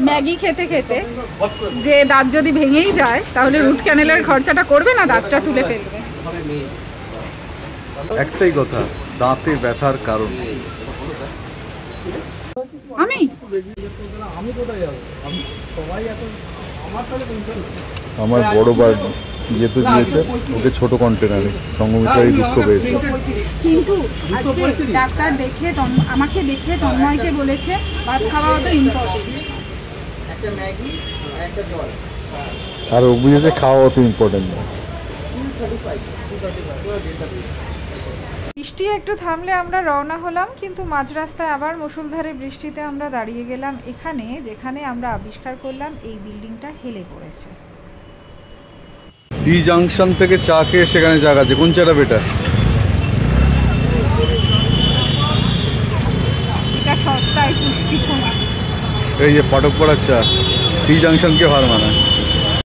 Maggi খেতে খেতে যে দাঁত যদি ভেঙেই যায় তাহলে রুট ক্যানেলের খরচাটা করবে না, দাঁতটা তুলে ফেলবে। একটাই কথা, দাঁতে ব্যথার কারণ। আমার বড় ভাই যেতে দিয়েছে ওকে ছোট কন্টেনারে, সঙ্গমিত্রারই দুঃখ পেয়েছে। কিন্তু আজকে ডাক্তার দেখে আমাকে দেখে তন্ময়কে বলেছে ভাত খাওয়া তো ইম্পর্টেন্ট, একটা ম্যাগি একটা জল, আর ও বুঝেছে খাওয়া অত ইম্পর্টেন্ট না। বৃষ্টি একটু থামলে আমরা রওনা হলাম, কিন্তু মাঝ রাস্তায় আবার মুষলধারে বৃষ্টিতে আমরা দাঁড়িয়ে গেলাম এখানে, যেখানে আমরা আবিষ্কার করলাম এই বিল্ডিংটা হেলে পড়েছে। ডি জাংশন থেকে চা খেয়ে সেখানে চা খাচ্ছে, কোন চাটা বেটার? এটা সস্তায় পুষ্টিকর। এই যে পাটক পাড়ার চা ডি জাংশনকে হার মানায়।